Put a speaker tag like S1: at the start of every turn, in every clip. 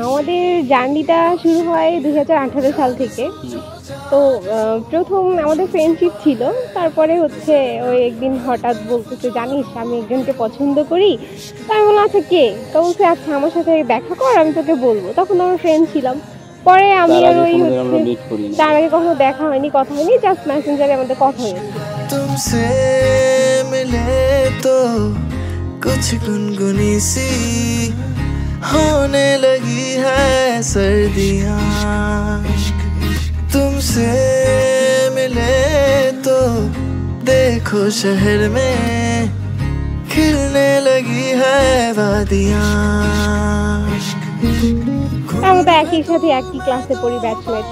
S1: আমাদের জার্নিটা শুরু হয় 2018 সাল থেকে। তো প্রথম আমাদের ফ্রেন্ডশিপ ছিল, তারপরে হচ্ছে ওই একদিন হঠাৎ বলতেছে, জানিস আমি একজনকে পছন্দ করি। তো আমি বললাম আচ্ছা কে? তো বলছে আচ্ছা আমার সাথে দেখা কর, আমি তোকে বলবো। তখন আমার ফ্রেন্ড ছিলাম। পরে আমি আর ওই হচ্ছে তার আগে কখনো দেখা হয়নি, কথা হয়নি, জাস্ট মেসেঞ্জারে আমাদের কথা হয়েছে।
S2: तुमसे मिले तो कुछ गुनगुनी सी होने लगी है सर्दियाँ, तुमसे मिले तो देखो शहर में खिलने लगी है वादियाँ।
S1: আমরা তো একই সাথে একই ক্লাসে পড়ি, ব্যাচমেট।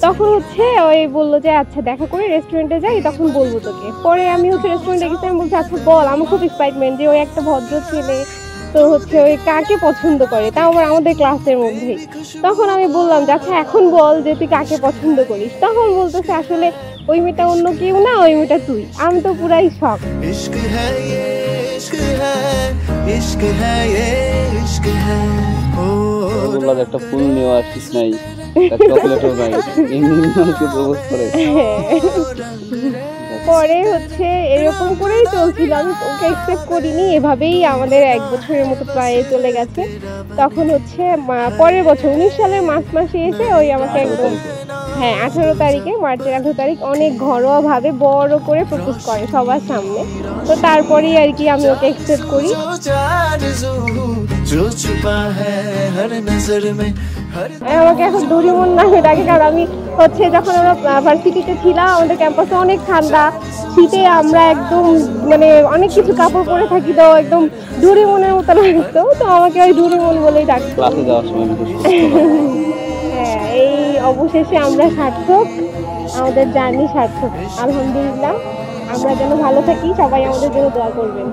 S1: তখন হচ্ছে ওই বললো যে আচ্ছা দেখা করে রেস্টুরেন্টে যাই, তখন বলবো তোকে। পরে আমি হচ্ছে রেস্টুরেন্টে গেছি, আমি বলছি আচ্ছা বল। আমার খুব এক্সাইটমেন্ট যে ওই একটা ভদ্র ছেলে, তো হচ্ছে ওই কাকে পছন্দ করে, তাও আবার আমাদের ক্লাসের মধ্যেই। তখন আমি বললাম যে আচ্ছা এখন বল যে তুই কাকে পছন্দ করিস। তখন বলতেছে আসলে ওই মেয়েটা অন্য কেউ না, ওই মেয়েটা তুই। আমি তো পুরাই শক।
S2: इश्क है ये इश्क है, इश्क है ये इश्क है।
S3: বললাম একটা ফুল নিয়ে আসিস নাই, একটা চকলেটও নাই, এমনি আমাকে প্রপোজ করে।
S1: পরে হচ্ছে এরকম করেই চলছিল, আমি ওকে এক্সপেক্ট করিনি। এভাবেই আমাদের 1 বছরের মতো প্রায় চলে গেছে। তখন হচ্ছে পরের বছর 19 সালের মার্চ মাসে এসে ওই আমাকে একদম 18 তারিখে, মার্চের 18 তারিখ অনেক ঘরোয়া ভাবে বড় করে প্রপোজ করে সবার সামনে। তো তারপরেই আর কি আমি ওকে এক্সপেক্ট করি। আমাকে এখন ডোরিমন নামে ডাকে, কারণ আমি হচ্ছে যখন আমরা ভার্সিটিতে ছিলাম, আমাদের ক্যাম্পাসে অনেক ঠান্ডা, শীতে আমরা একদম মানে অনেক কিছু কাপড় পরে থাকি, তো একদম ডোরিমনের মতো লাগতো। তো আমাকে ওই ডোরিমন বলেই ডাকতো
S3: ক্লাসে যাওয়ার সময়।
S1: হ্যাঁ, এই অবশেষে আমরা সার্থক, আমাদের জার্নি সার্থক। আলহামদুলিল্লাহ, আমরা যেন ভালো থাকি, সবাই আমাদের জন্য দোয়া করবেন।